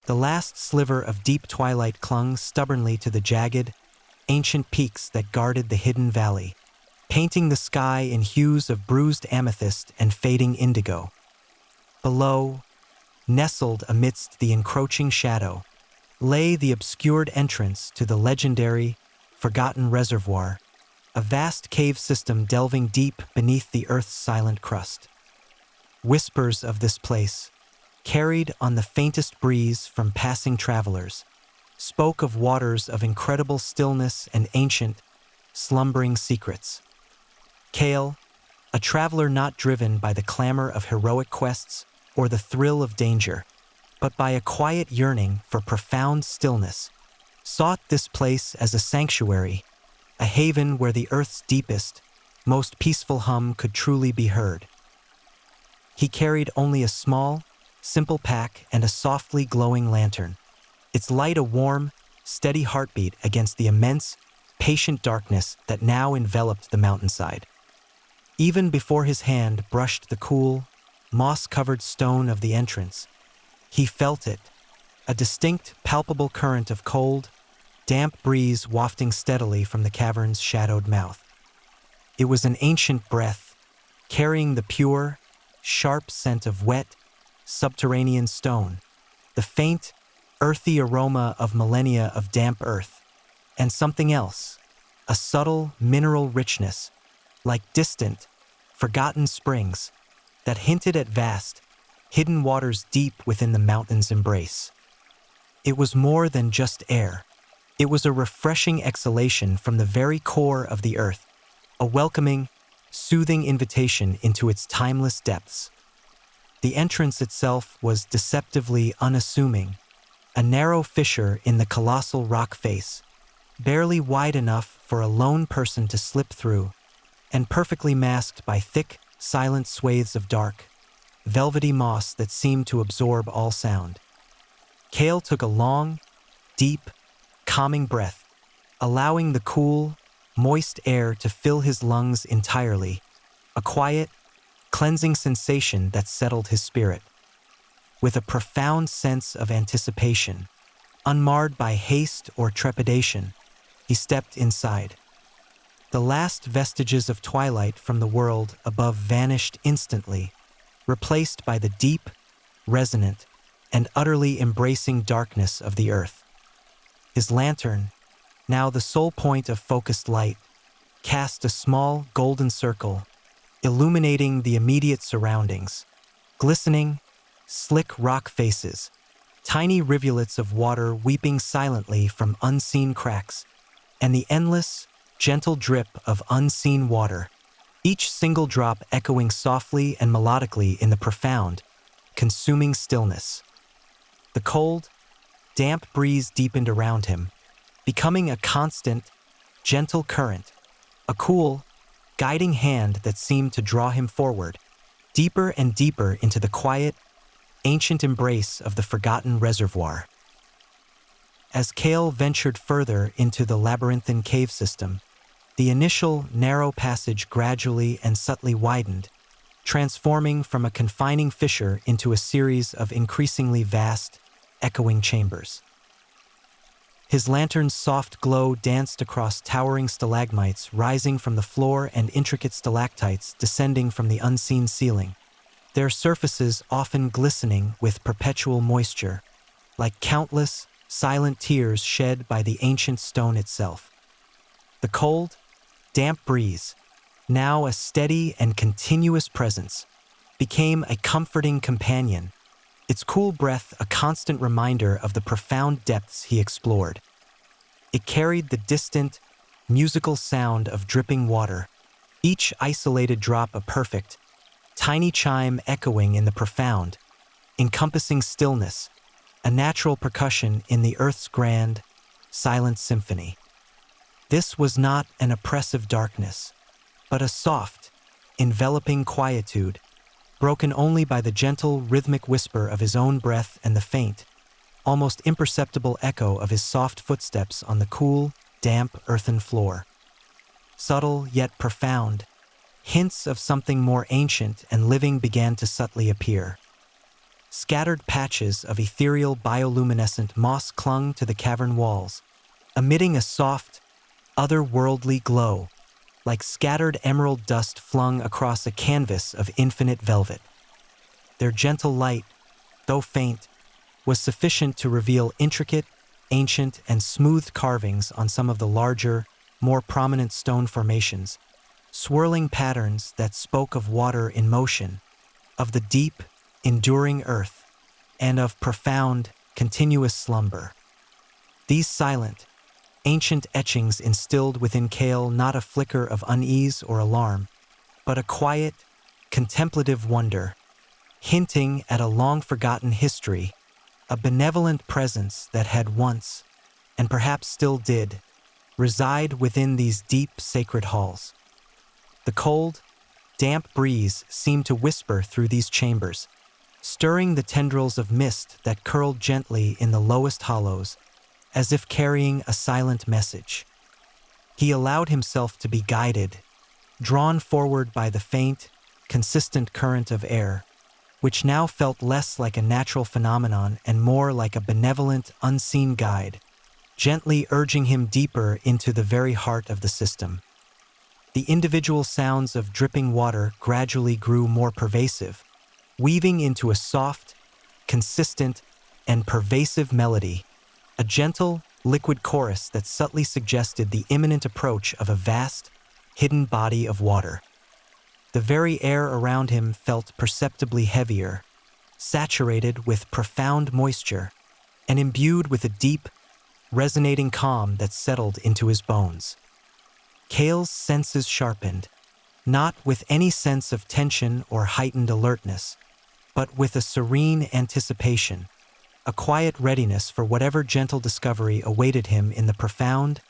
The last sliver of deep twilight clung stubbornly to the jagged, ancient peaks that guarded the hidden valley, painting the sky in hues of bruised amethyst and fading indigo. Below, nestled amidst the encroaching shadow, lay the obscured entrance to the legendary, forgotten reservoir, a vast cave system delving deep beneath the Earth's silent crust. Whispers of this place, carried on the faintest breeze from passing travelers, spoke of waters of incredible stillness and ancient, slumbering secrets. Kael, a traveler not driven by the clamor of heroic quests or the thrill of danger, but by a quiet yearning for profound stillness, sought this place as a sanctuary, a haven where the Earth's deepest, most peaceful hum could truly be heard. He carried only a small, simple pack and a softly glowing lantern, its light a warm, steady heartbeat against the immense, patient darkness that now enveloped the mountainside. Even before his hand brushed the cool, moss-covered stone of the entrance, he felt it, a distinct, palpable current of cold, damp breeze wafting steadily from the cavern's shadowed mouth. It was an ancient breath, carrying the pure, sharp scent of wet, subterranean stone, the faint, earthy aroma of millennia of damp earth, and something else, a subtle mineral richness, like distant, forgotten springs, that hinted at vast, hidden waters deep within the mountain's embrace. It was more than just air. It was a refreshing exhalation from the very core of the earth, a welcoming, soothing invitation into its timeless depths. The entrance itself was deceptively unassuming, a narrow fissure in the colossal rock face, barely wide enough for a lone person to slip through, and perfectly masked by thick, silent swathes of dark, velvety moss that seemed to absorb all sound. Kael took a long, deep, calming breath, allowing the cool, moist air to fill his lungs entirely, a quiet, cleansing sensation that settled his spirit. With a profound sense of anticipation, unmarred by haste or trepidation, he stepped inside. The last vestiges of twilight from the world above vanished instantly, replaced by the deep, resonant, and utterly embracing darkness of the earth. His lantern, now the sole point of focused light, cast a small golden circle, illuminating the immediate surroundings, glistening, slick rock faces, tiny rivulets of water weeping silently from unseen cracks, and the endless, gentle drip of unseen water, each single drop echoing softly and melodically in the profound, consuming stillness. The cold, damp breeze deepened around him, becoming a constant, gentle current, a cool, guiding hand that seemed to draw him forward, deeper and deeper into the quiet, ancient embrace of the forgotten reservoir. As Kael ventured further into the labyrinthine cave system, the initial narrow passage gradually and subtly widened, transforming from a confining fissure into a series of increasingly vast, echoing chambers. His lantern's soft glow danced across towering stalagmites rising from the floor and intricate stalactites descending from the unseen ceiling, their surfaces often glistening with perpetual moisture, like countless, silent tears shed by the ancient stone itself. The cold, damp breeze, now a steady and continuous presence, became a comforting companion, its cool breath a constant reminder of the profound depths he explored. It carried the distant, musical sound of dripping water, each isolated drop a perfect, tiny chime echoing in the profound, encompassing stillness, a natural percussion in the earth's grand, silent symphony. This was not an oppressive darkness, but a soft, enveloping quietude, broken only by the gentle, rhythmic whisper of his own breath and the faint, almost imperceptible echo of his soft footsteps on the cool, damp earthen floor. Subtle yet profound, hints of something more ancient and living began to subtly appear. Scattered patches of ethereal bioluminescent moss clung to the cavern walls, emitting a soft, otherworldly glow, like scattered emerald dust flung across a canvas of infinite velvet. Their gentle light, though faint, was sufficient to reveal intricate, ancient, and smooth carvings on some of the larger, more prominent stone formations, swirling patterns that spoke of water in motion, of the deep, enduring earth, and of profound, continuous slumber. These silent, ancient etchings instilled within Kael not a flicker of unease or alarm, but a quiet, contemplative wonder, hinting at a long-forgotten history, a benevolent presence that had once, and perhaps still did, reside within these deep, sacred halls. The cold, damp breeze seemed to whisper through these chambers, stirring the tendrils of mist that curled gently in the lowest hollows, as if carrying a silent message. He allowed himself to be guided, drawn forward by the faint, consistent current of air, which now felt less like a natural phenomenon and more like a benevolent, unseen guide, gently urging him deeper into the very heart of the system. The individual sounds of dripping water gradually grew more pervasive, weaving into a soft, consistent, and pervasive melody, a gentle, liquid chorus that subtly suggested the imminent approach of a vast, hidden body of water. The very air around him felt perceptibly heavier, saturated with profound moisture, and imbued with a deep, resonating calm that settled into his bones. Kael's senses sharpened, not with any sense of tension or heightened alertness, but with a serene anticipation, a quiet readiness for whatever gentle discovery awaited him in the profound,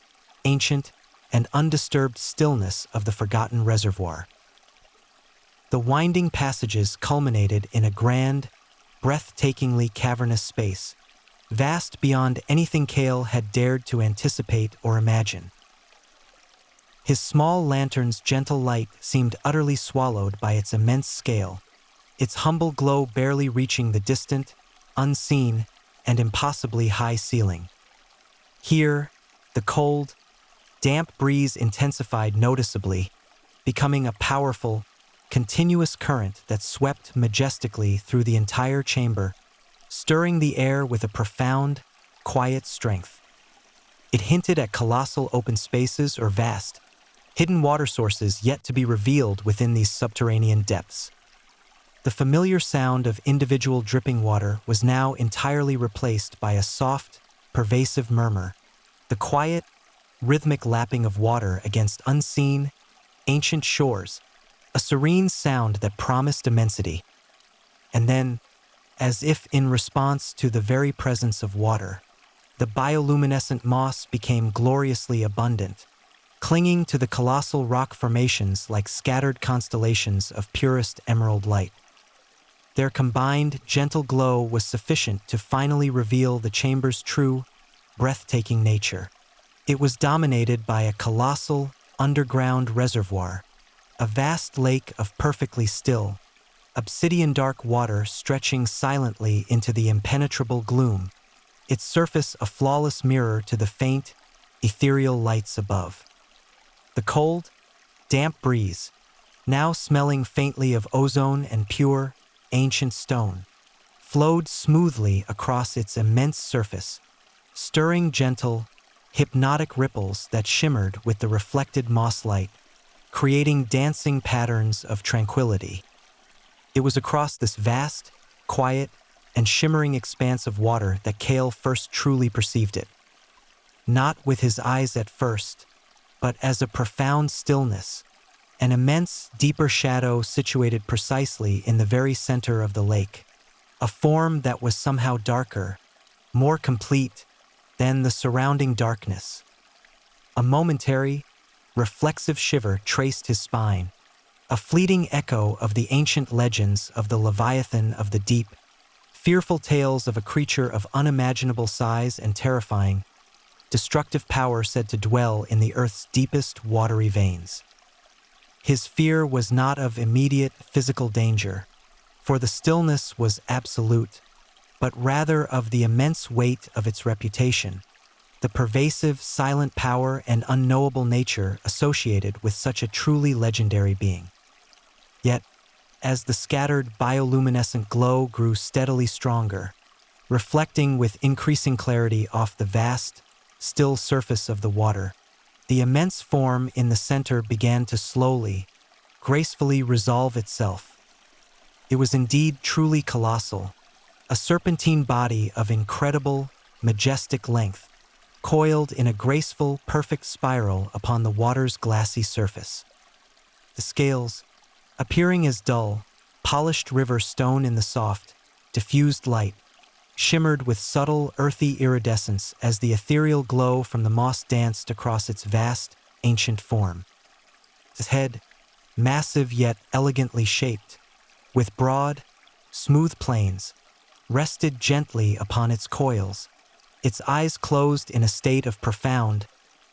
ancient, and undisturbed stillness of the forgotten reservoir. The winding passages culminated in a grand, breathtakingly cavernous space, vast beyond anything Kael had dared to anticipate or imagine. His small lantern's gentle light seemed utterly swallowed by its immense scale, its humble glow barely reaching the distant, unseen, and impossibly high ceiling. Here, the cold, damp breeze intensified noticeably, becoming a powerful, continuous current that swept majestically through the entire chamber, stirring the air with a profound, quiet strength. It hinted at colossal open spaces or vast, hidden water sources yet to be revealed within these subterranean depths. The familiar sound of individual dripping water was now entirely replaced by a soft, pervasive murmur, the quiet, rhythmic lapping of water against unseen, ancient shores, a serene sound that promised immensity. And then, as if in response to the very presence of water, the bioluminescent moss became gloriously abundant, clinging to the colossal rock formations like scattered constellations of purest emerald light. Their combined, gentle glow was sufficient to finally reveal the chamber's true, breathtaking nature. It was dominated by a colossal, underground reservoir, a vast lake of perfectly still, obsidian-dark water stretching silently into the impenetrable gloom, its surface a flawless mirror to the faint, ethereal lights above. The cold, damp breeze, now smelling faintly of ozone and pure, ancient stone, flowed smoothly across its immense surface, stirring gentle, hypnotic ripples that shimmered with the reflected moss light, creating dancing patterns of tranquility. It was across this vast, quiet, and shimmering expanse of water that Kael first truly perceived it. Not with his eyes at first, but as a profound stillness, an immense, deeper shadow situated precisely in the very center of the lake, a form that was somehow darker, more complete than the surrounding darkness. A momentary, reflexive shiver traced his spine, a fleeting echo of the ancient legends of the Leviathan of the deep, fearful tales of a creature of unimaginable size and terrifying, destructive power said to dwell in the earth's deepest watery veins. His fear was not of immediate physical danger, for the stillness was absolute, but rather of the immense weight of its reputation, the pervasive, silent power and unknowable nature associated with such a truly legendary being. Yet, as the scattered bioluminescent glow grew steadily stronger, reflecting with increasing clarity off the vast, still surface of the water, the immense form in the center began to slowly, gracefully resolve itself. It was indeed truly colossal, a serpentine body of incredible, majestic length, coiled in a graceful, perfect spiral upon the water's glassy surface. The scales, appearing as dull, polished river stone in the soft, diffused light, shimmered with subtle, earthy iridescence as the ethereal glow from the moss danced across its vast, ancient form. Its head, massive yet elegantly shaped, with broad, smooth planes, rested gently upon its coils, its eyes closed in a state of profound,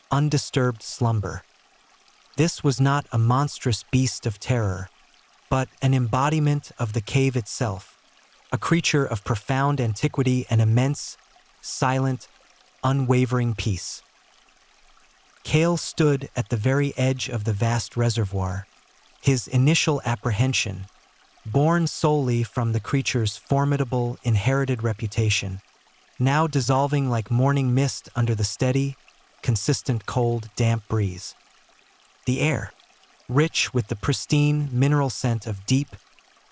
undisturbed slumber. This was not a monstrous beast of terror, but an embodiment of the cave itself, a creature of profound antiquity and immense, silent, unwavering peace. Kael stood at the very edge of the vast reservoir, his initial apprehension, born solely from the creature's formidable, inherited reputation, now dissolving like morning mist under the steady, consistent cold, damp breeze. The air, rich with the pristine, mineral scent of deep,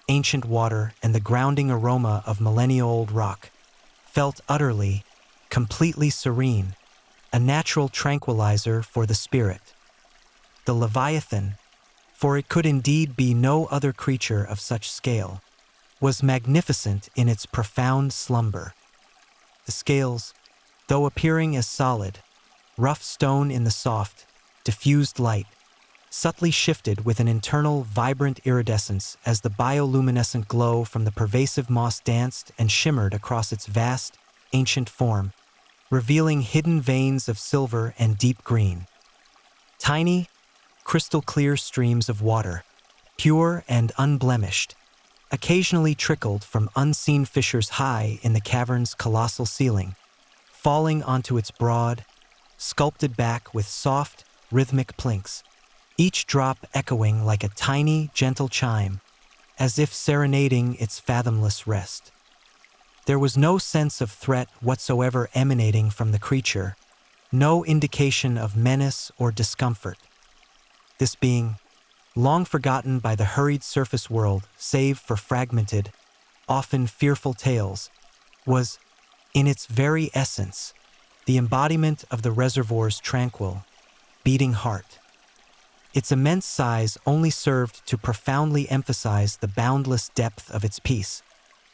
ancient water and the grounding aroma of millennia-old rock, felt utterly, completely serene, a natural tranquilizer for the spirit. The Leviathan, for it could indeed be no other creature of such scale, was magnificent in its profound slumber. The scales, though appearing as solid, rough stone in the soft, diffused light, subtly shifted with an internal, vibrant iridescence as the bioluminescent glow from the pervasive moss danced and shimmered across its vast, ancient form, revealing hidden veins of silver and deep green. Tiny, crystal-clear streams of water, pure and unblemished, occasionally trickled from unseen fissures high in the cavern's colossal ceiling, falling onto its broad, sculpted back with soft, rhythmic plinks, each drop echoing like a tiny, gentle chime, as if serenading its fathomless rest. There was no sense of threat whatsoever emanating from the creature, no indication of menace or discomfort. This being, long forgotten by the hurried surface world save for fragmented, often fearful tales, was, in its very essence, the embodiment of the reservoir's tranquil, beating heart. Its immense size only served to profoundly emphasize the boundless depth of its peace,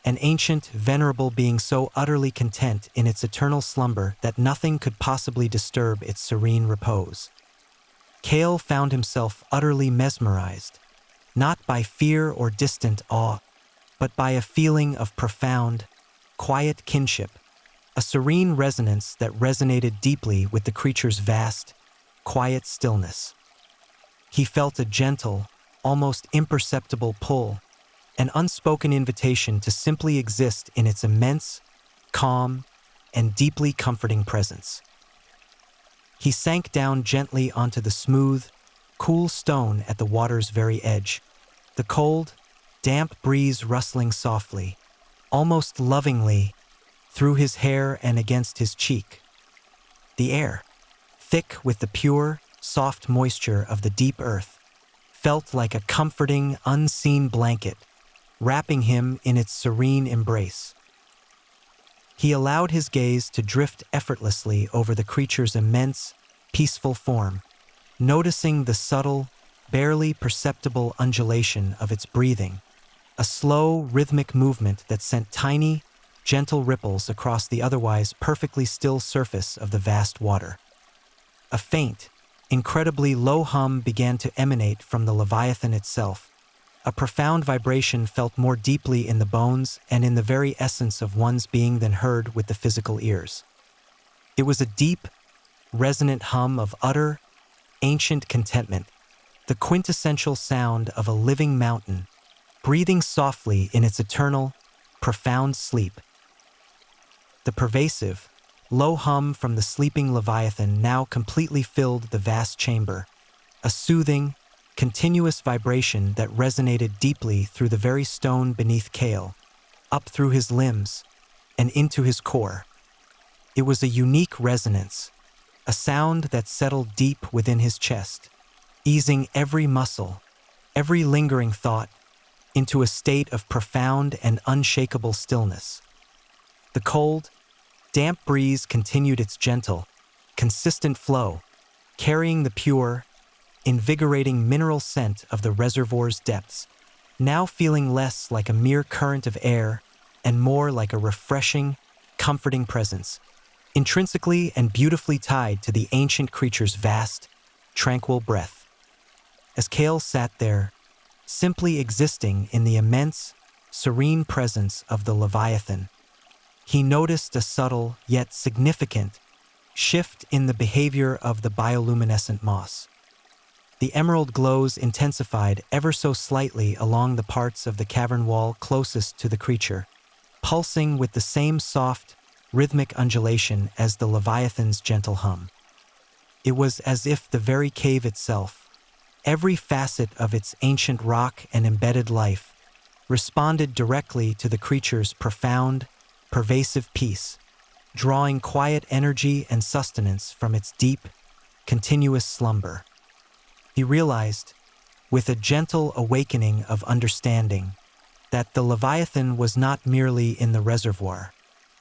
an ancient, venerable being so utterly content in its eternal slumber that nothing could possibly disturb its serene repose. Kael found himself utterly mesmerized, not by fear or distant awe, but by a feeling of profound, quiet kinship, a serene resonance that resonated deeply with the creature's vast, quiet stillness. He felt a gentle, almost imperceptible pull, an unspoken invitation to simply exist in its immense, calm, and deeply comforting presence. He sank down gently onto the smooth, cool stone at the water's very edge, the cold, damp breeze rustling softly, almost lovingly, through his hair and against his cheek. The air, thick with the pure, soft moisture of the deep earth, felt like a comforting, unseen blanket, wrapping him in its serene embrace. He allowed his gaze to drift effortlessly over the creature's immense, peaceful form, noticing the subtle, barely perceptible undulation of its breathing, a slow, rhythmic movement that sent tiny, gentle ripples across the otherwise perfectly still surface of the vast water. A faint, incredibly low hum began to emanate from the Leviathan itself, a profound vibration felt more deeply in the bones and in the very essence of one's being than heard with the physical ears. It was a deep, resonant hum of utter, ancient contentment, the quintessential sound of a living mountain, breathing softly in its eternal, profound sleep. The pervasive, low hum from the sleeping Leviathan now completely filled the vast chamber, a soothing, continuous vibration that resonated deeply through the very stone beneath Kael, up through his limbs, and into his core. It was a unique resonance, a sound that settled deep within his chest, easing every muscle, every lingering thought, into a state of profound and unshakable stillness. The cold, damp breeze continued its gentle, consistent flow, carrying the pure, invigorating mineral scent of the reservoir's depths, now feeling less like a mere current of air and more like a refreshing, comforting presence, intrinsically and beautifully tied to the ancient creature's vast, tranquil breath. As Kael sat there, simply existing in the immense, serene presence of the Leviathan, he noticed a subtle yet significant shift in the behavior of the bioluminescent moss. The emerald glows intensified ever so slightly along the parts of the cavern wall closest to the creature, pulsing with the same soft, rhythmic undulation as the Leviathan's gentle hum. It was as if the very cave itself, every facet of its ancient rock and embedded life, responded directly to the creature's profound, pervasive peace, drawing quiet energy and sustenance from its deep, continuous slumber. He realized, with a gentle awakening of understanding, that the Leviathan was not merely in the reservoir.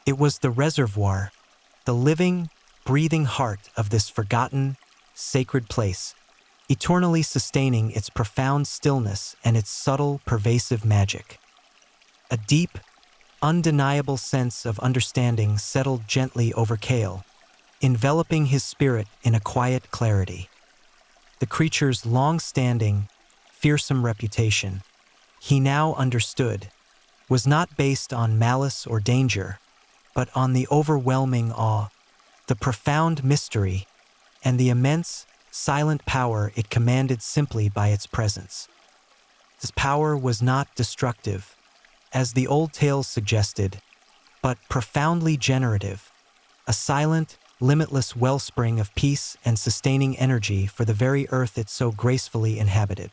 It was the reservoir, the living, breathing heart of this forgotten, sacred place, eternally sustaining its profound stillness and its subtle, pervasive magic. A deep, undeniable sense of understanding settled gently over Kael, enveloping his spirit in a quiet clarity. The creature's long-standing, fearsome reputation, he now understood, was not based on malice or danger, but on the overwhelming awe, the profound mystery, and the immense, silent power it commanded simply by its presence. This power was not destructive, as the old tales suggested, but profoundly generative, a silent, limitless wellspring of peace and sustaining energy for the very earth it so gracefully inhabited.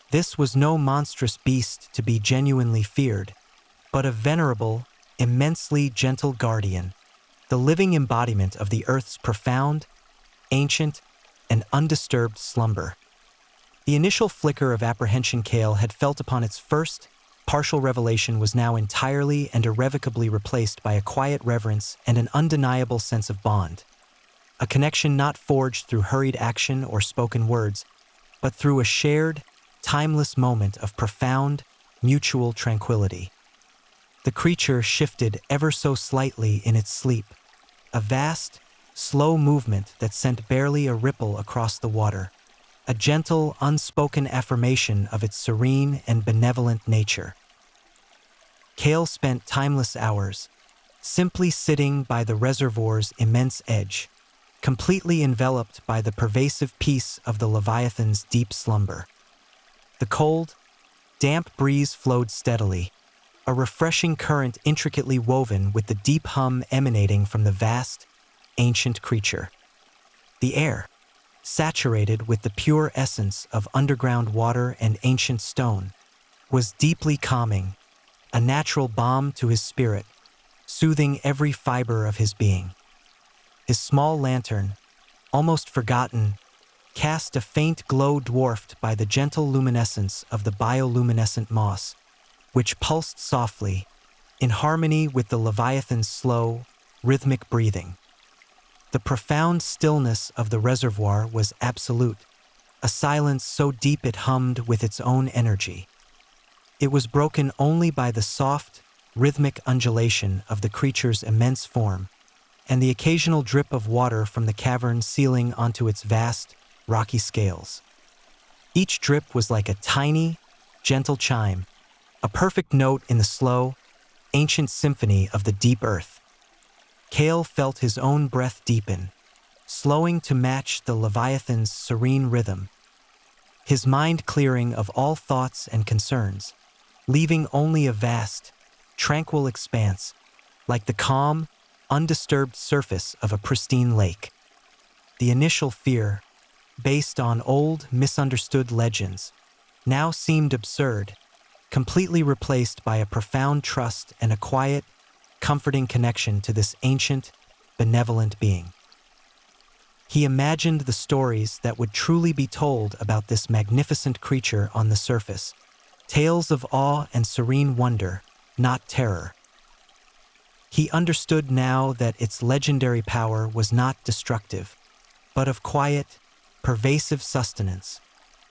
This was no monstrous beast to be genuinely feared, but a venerable, immensely gentle guardian, the living embodiment of the earth's profound, ancient, and undisturbed slumber. The initial flicker of apprehension Kael had felt upon its first, partial revelation was now entirely and irrevocably replaced by a quiet reverence and an undeniable sense of bond. A connection not forged through hurried action or spoken words, but through a shared, timeless moment of profound, mutual tranquility. The creature shifted ever so slightly in its sleep, a vast, slow movement that sent barely a ripple across the water, a gentle, unspoken affirmation of its serene and benevolent nature. Kael spent timeless hours, simply sitting by the reservoir's immense edge, completely enveloped by the pervasive peace of the Leviathan's deep slumber. The cold, damp breeze flowed steadily, a refreshing current intricately woven with the deep hum emanating from the vast, ancient creature. The air, saturated with the pure essence of underground water and ancient stone, was deeply calming, a natural balm to his spirit, soothing every fiber of his being. His small lantern, almost forgotten, cast a faint glow dwarfed by the gentle luminescence of the bioluminescent moss, which pulsed softly, in harmony with the Leviathan's slow, rhythmic breathing. The profound stillness of the reservoir was absolute, a silence so deep it hummed with its own energy. It was broken only by the soft, rhythmic undulation of the creature's immense form, and the occasional drip of water from the cavern sealing onto its vast, rocky scales. Each drip was like a tiny, gentle chime, a perfect note in the slow, ancient symphony of the deep earth. Kael felt his own breath deepen, slowing to match the Leviathan's serene rhythm, his mind clearing of all thoughts and concerns, leaving only a vast, tranquil expanse, like the calm, undisturbed surface of a pristine lake. The initial fear, based on old, misunderstood legends, now seemed absurd, completely replaced by a profound trust and a quiet, comforting connection to this ancient, benevolent being. He imagined the stories that would truly be told about this magnificent creature on the surface, tales of awe and serene wonder, not terror. He understood now that its legendary power was not destructive, but of quiet, pervasive sustenance,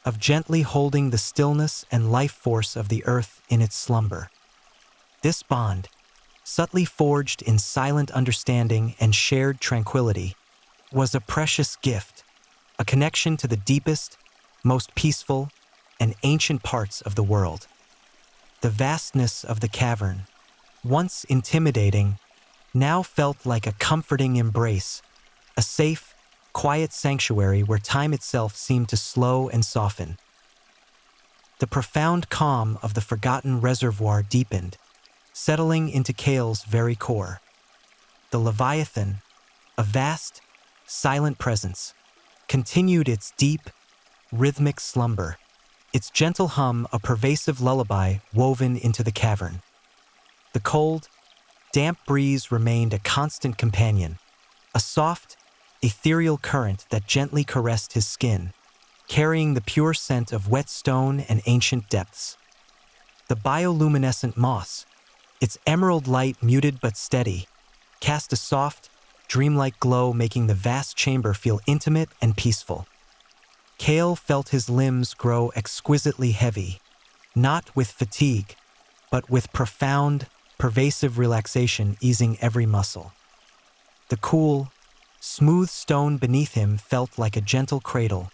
of gently holding the stillness and life force of the earth in its slumber. This bond, subtly forged in silent understanding and shared tranquility, was a precious gift, a connection to the deepest, most peaceful, and ancient parts of the world. The vastness of the cavern, once intimidating, now felt like a comforting embrace, a safe, quiet sanctuary where time itself seemed to slow and soften. The profound calm of the forgotten reservoir deepened, settling into Kael's very core. The Leviathan, a vast, silent presence, continued its deep, rhythmic slumber, its gentle hum a pervasive lullaby woven into the cavern. The cold, damp breeze remained a constant companion, a soft, ethereal current that gently caressed his skin, carrying the pure scent of wet stone and ancient depths. The bioluminescent moss, its emerald light muted but steady, cast a soft, dreamlike glow, making the vast chamber feel intimate and peaceful. Kael felt his limbs grow exquisitely heavy, not with fatigue, but with profound, pervasive relaxation easing every muscle. The cool, smooth stone beneath him felt like a gentle cradle,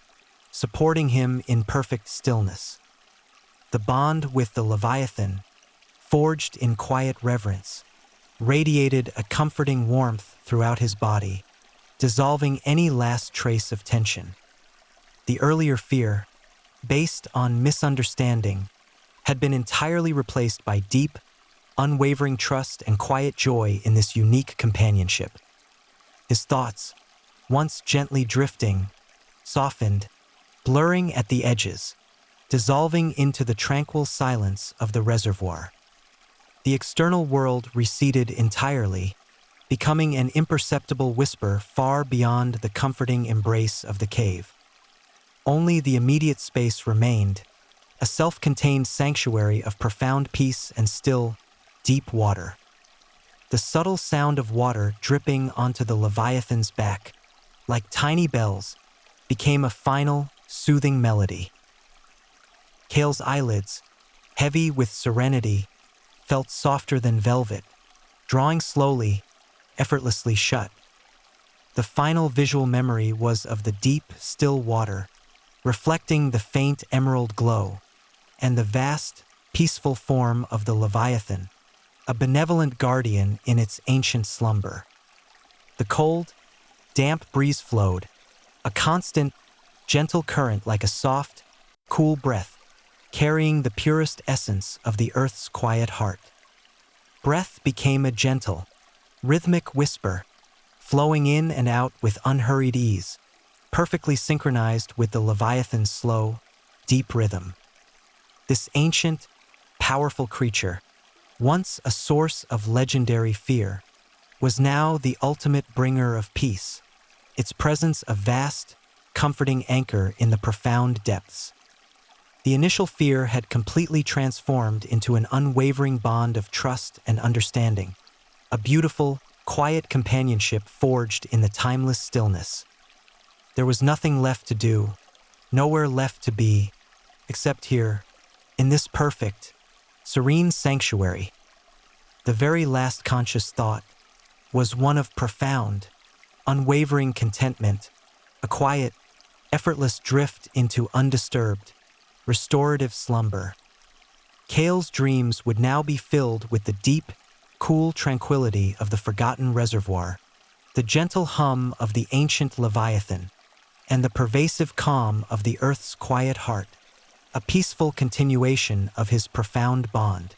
supporting him in perfect stillness. The bond with the Leviathan, forged in quiet reverence, radiated a comforting warmth throughout his body, dissolving any last trace of tension. The earlier fear, based on misunderstanding, had been entirely replaced by deep, unwavering trust and quiet joy in this unique companionship. His thoughts, once gently drifting, softened, blurring at the edges, dissolving into the tranquil silence of the reservoir. The external world receded entirely, becoming an imperceptible whisper far beyond the comforting embrace of the cave. Only the immediate space remained, a self-contained sanctuary of profound peace and still, deep water. The subtle sound of water dripping onto the Leviathan's back, like tiny bells, became a final, soothing melody. Kael's eyelids, heavy with serenity, felt softer than velvet, drawing slowly, effortlessly shut. The final visual memory was of the deep, still water, reflecting the faint emerald glow, and the vast, peaceful form of the Leviathan, a benevolent guardian in its ancient slumber. The cold, damp breeze flowed, a constant, gentle current like a soft, cool breath, carrying the purest essence of the earth's quiet heart. Breath became a gentle, rhythmic whisper, flowing in and out with unhurried ease, perfectly synchronized with the Leviathan's slow, deep rhythm. This ancient, powerful creature, once a source of legendary fear, was now the ultimate bringer of peace, its presence a vast, comforting anchor in the profound depths. The initial fear had completely transformed into an unwavering bond of trust and understanding, a beautiful, quiet companionship forged in the timeless stillness. There was nothing left to do, nowhere left to be, except here, in this perfect, serene sanctuary. The very last conscious thought was one of profound, unwavering contentment, a quiet, effortless drift into undisturbed, restorative slumber. Kael's dreams would now be filled with the deep, cool tranquility of the forgotten reservoir, the gentle hum of the ancient Leviathan, and the pervasive calm of the earth's quiet heart, a peaceful continuation of his profound bond.